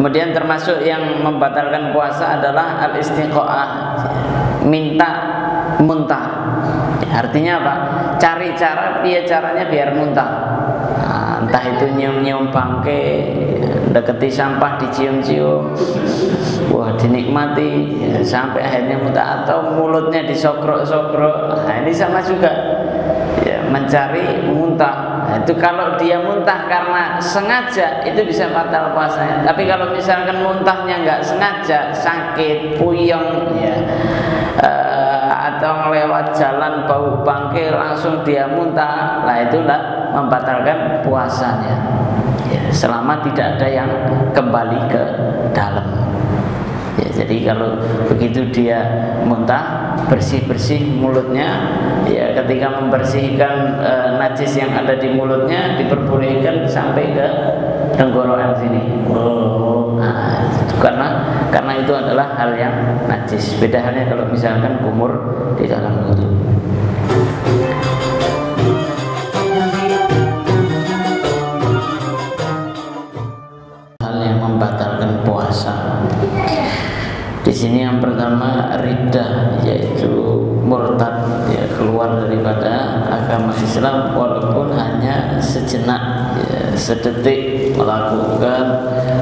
Kemudian termasuk yang membatalkan puasa adalah al-istiqo'ah, minta muntah. Artinya apa? Cari cara, caranya biar muntah. Nah, entah itu nyium-nyium bangke, deketi sampah dicium-cium, wah dinikmati ya, sampai akhirnya muntah, atau mulutnya disokrok-sokrok. Nah, ini sama juga ya, mencari muntah. Nah, itu kalau dia muntah karena sengaja itu bisa batal puasanya. Tapi kalau misalkan muntahnya nggak sengaja, sakit, puyeng ya, atau lewat jalan bau bangke langsung dia muntah, nah itulah membatalkan puasanya ya, selama tidak ada yang kembali ke dalam ya. Jadi kalau begitu dia muntah, bersih-bersih mulutnya ya, ketika membersihkan najis yang ada di mulutnya diperbolehkan sampai ke tenggorokan sini. Nah, itu karena itu adalah hal yang najis. Beda halnya kalau misalkan kumur di dalam wudu. Hal yang membatalkan puasa. Di sini yang pertama riddah, yaitu murtad ya, keluar daripada agama Islam walaupun hanya sejenak ya, sedetik melakukan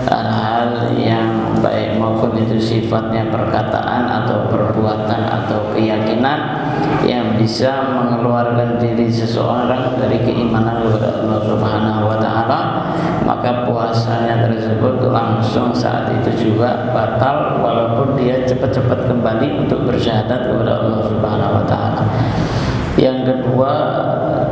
hal yang baik maupun itu sifatnya perkataan atau perbuatan atau keyakinan yang bisa mengeluarkan diri seseorang dari keimanan kepada Allah Subhanahu wa taala, maka puasanya tersebut langsung saat itu juga batal walaupun dia cepat-cepat kembali untuk bersyahadat kepada Allah Subhanahu wa taala. Yang kedua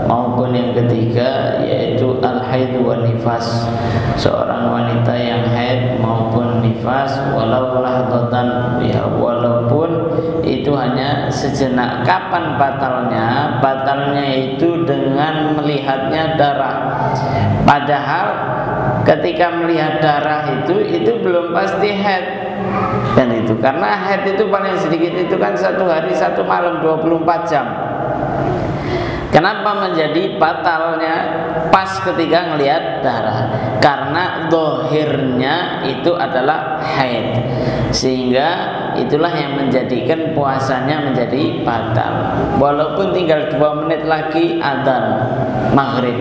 maupun yang ketiga yaitu al-haid wa nifas. Seorang wanita yang haid maupun nifas walau lahdatan ya, walaupun itu hanya sejenak. Kapan batalnya? Batalnya itu dengan melihatnya darah. Padahal ketika melihat darah itu belum pasti haid. Dan itu karena haid itu paling sedikit itu kan 1 hari 1 malam 24 jam. Kenapa menjadi batalnya pas ketika melihat darah? Karena dohirnya itu adalah haid, sehingga itulah yang menjadikan puasanya menjadi batal. Walaupun tinggal 2 menit lagi adzan maghrib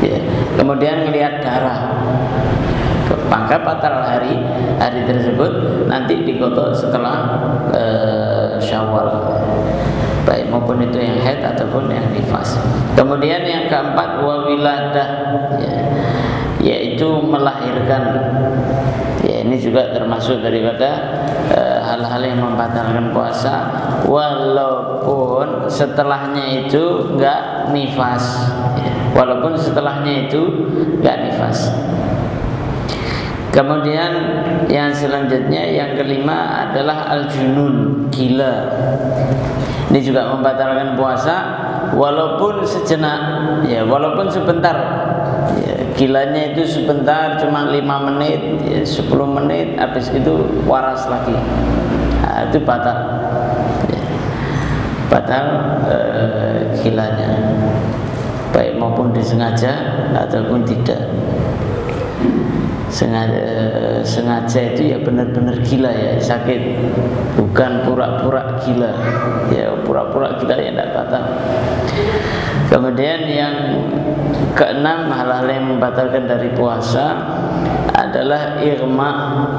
ya, kemudian melihat darah, maka batal hari tersebut nanti dikodok setelah Syawal, baik maupun itu yang haid ataupun yang nifas. Kemudian yang keempat wawiladah ya, yaitu melahirkan ya, ini juga termasuk daripada hal-hal yang membatalkan puasa walaupun setelahnya itu enggak nifas ya, walaupun setelahnya itu enggak nifas. Kemudian yang selanjutnya yang kelima adalah al-junun, gila. Ini juga membatalkan puasa walaupun sejenak ya, walaupun sebentar ya, gilanya itu sebentar cuma 5 menit ya, 10 menit habis itu waras lagi. Nah, itu batal ya, batal gilanya, baik maupun disengaja ataupun tidak. Sengaja itu ya benar-benar gila ya, sakit, bukan pura-pura gila ya, pura-pura gila ya tidak batal. Kemudian yang keenam hal-hal yang membatalkan dari puasa adalah irma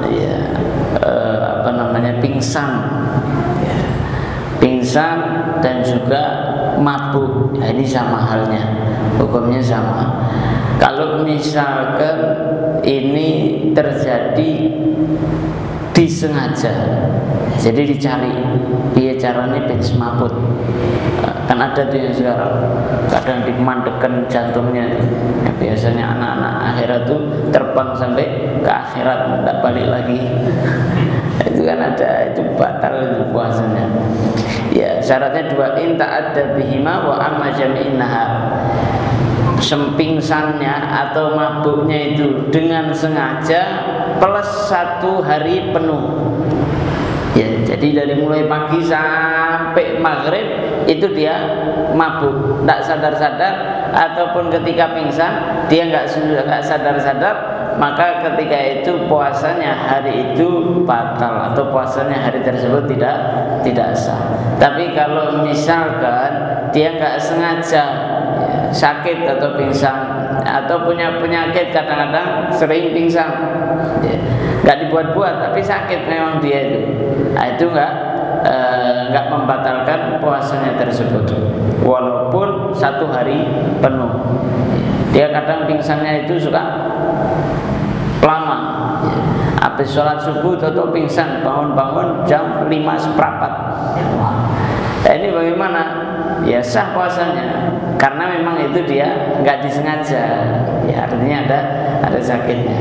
ya, pingsan ya, pingsan dan juga mabuk ya, ini sama halnya, hukumnya sama. Kalau misalkan ini terjadi disengaja, jadi dicari dia caranya ben semaput. Kan ada tuh yang sekarang kadang dimandekan jantungnya ya, biasanya anak-anak akhirat tuh terbang sampai ke akhirat tidak balik lagi. Itu kan ada, itu batal itu puasanya ya. Syaratnya 2, in ta'adda bihima wa amma jami'in nahar. Sempingsannya atau mabuknya itu dengan sengaja plus 1 hari penuh ya, jadi dari mulai pagi sampai maghrib itu dia mabuk, tidak sadar-sadar, ataupun ketika pingsan dia nggak sadar-sadar maka ketika itu puasanya hari itu batal atau puasanya hari tersebut tidak sah. Tapi kalau misalkan dia nggak sengaja sakit atau pingsan atau punya penyakit, kadang-kadang sering pingsan, nggak dibuat-buat tapi sakit memang dia itu, nah itu nggak membatalkan puasanya tersebut walaupun 1 hari penuh. Dia kadang pingsannya itu suka lama, habis sholat subuh atau pingsan, bangun-bangun jam 5:15. Nah, ini bagaimana? Ya sah puasanya karena memang itu dia nggak disengaja, ya artinya ada sakitnya.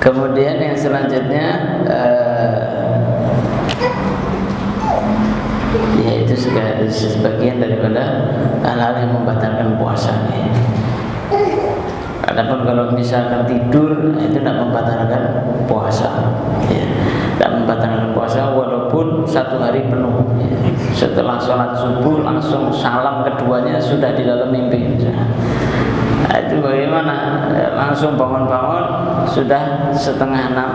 Kemudian yang selanjutnya yaitu sebagian daripada hal-hal yang membatalkan puasanya. Adapun kalau misalkan tidur, itu tidak membatalkan puasa, ya. Tidak membatalkan puasa walaupun 1 hari penuh, ya. Setelah sholat subuh langsung salam keduanya sudah di dalam mimpi. Nah, itu bagaimana? Langsung bangun-bangun sudah 5:30,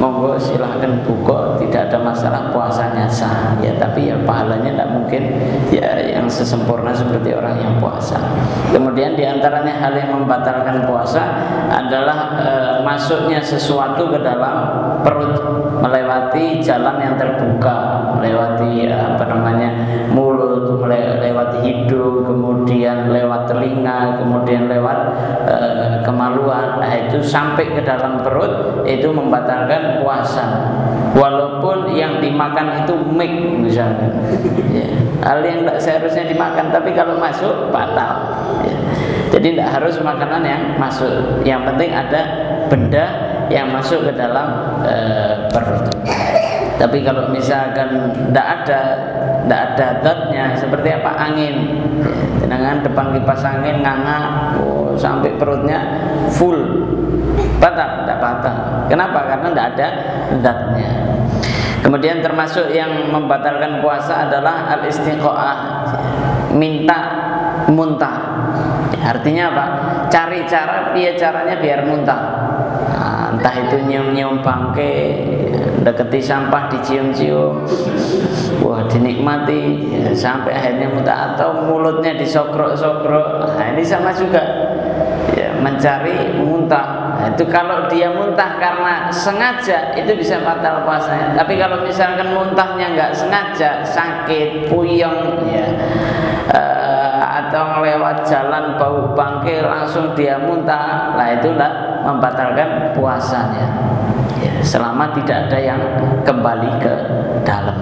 monggo silahkan buka, tidak ada masalah, puasanya sah, ya. Tapi ya pahalanya tidak mungkin ya yang sesempurna seperti orang yang puasa. Kemudian diantaranya hal yang membatalkan puasa adalah masuknya sesuatu ke dalam perut, melewati jalan yang terbuka, melewati mulut, melewati hidung, kemudian lewat telinga, kemudian lewat kemaluan. Nah, itu sampai ke dalam perut, itu membatalkan puasa walaupun yang dimakan itu mik misalnya, ya. Hal yang tidak seharusnya dimakan tapi kalau masuk batal, ya. Jadi tidak harus makanan yang masuk, yang penting ada benda yang masuk ke dalam perut. Tapi kalau misalkan tidak ada zatnya, seperti apa, angin, ya, dengan depan kipas angin nganga, sampai perutnya full, batal, tidak batal. Kenapa? Karena tidak ada zatnya. Kemudian termasuk yang membatalkan puasa adalah al-istiqo'ah, minta muntah. Artinya apa? Cari cara, caranya biar muntah. Nah, entah itu nyium-nyium bangke, deketi sampah dicium-cium, wah dinikmati, ya, sampai akhirnya muntah, atau mulutnya disogrok-sogrok. Nah, ini sama juga, ya, mencari muntah. Nah, itu kalau dia muntah karena sengaja itu bisa batal puasanya. Tapi kalau misalkan muntahnya nggak sengaja, sakit, puyeng, ya, atau lewat jalan bau bangke langsung dia muntah, nah itulah membatalkan puasanya, ya, selama tidak ada yang kembali ke dalam,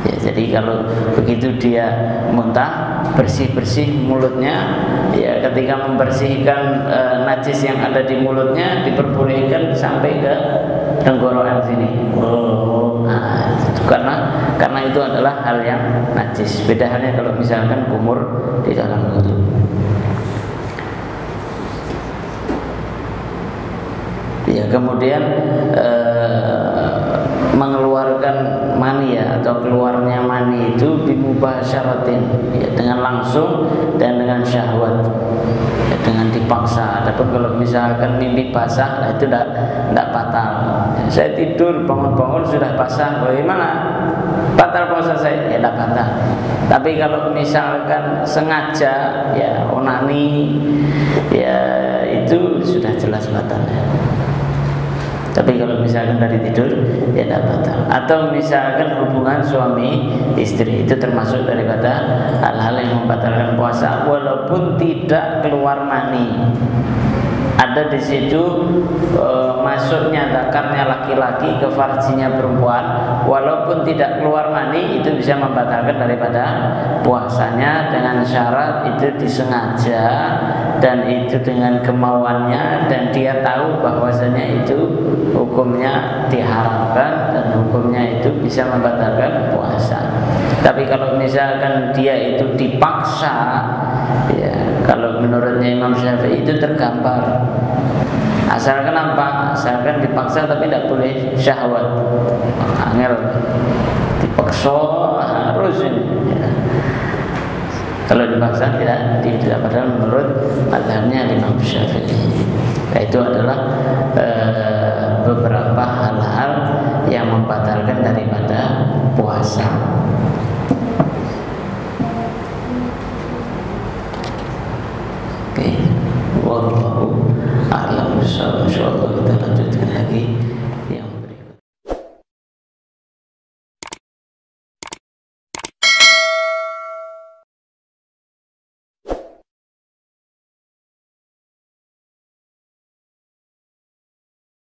ya. Jadi kalau begitu dia muntah, bersih-bersih mulutnya, ya, ketika membersihkan najis yang ada di mulutnya diperbolehkan sampai ke tenggorokan sini. Nah, itu karena itu adalah hal yang najis. Beda halnya kalau misalkan kumur di dalam mulut. Ya, kemudian mengeluarkan mani, ya, atau keluarnya mani itu bimubasyaratin, ya, dengan langsung dan dengan syahwat, ya, dengan dipaksa. Adapun kalau misalkan mimpi basah, nah itu tidak batal. Ya, saya tidur bangun-bangun sudah basah, bagaimana? Batal puasa saya? Ya tidak batal. Tapi kalau misalkan sengaja, ya, onani, ya, itu sudah jelas batalnya. Tapi kalau misalkan dari tidur, ya tidak batal. Atau misalkan hubungan suami istri, itu termasuk daripada hal-hal yang membatalkan puasa walaupun tidak keluar mani. Ada di situ masuknya zakarnya laki-laki ke farjinya perempuan, walaupun tidak keluar mani, itu bisa membatalkan daripada puasanya dengan syarat itu disengaja dan itu dengan kemauannya, dan dia tahu bahwasanya itu hukumnya diharamkan dan hukumnya itu bisa membatalkan puasa. Tapi kalau misalkan dia itu dipaksa, ya, kalau menurutnya Imam Syafi'i itu tergambar. Asalkan apa? Asalkan dipaksa tapi tidak boleh syahwat. Angel dipaksa harus ini, ya. Kalau dipaksa tidak, padahal menurut mazhabnya Imam Syafi'i. Nah, itu adalah beberapa hal-hal yang membatalkan daripada puasa. Oke, wallahu a'lam bishawab. Insyaallah kita lanjutkan lagi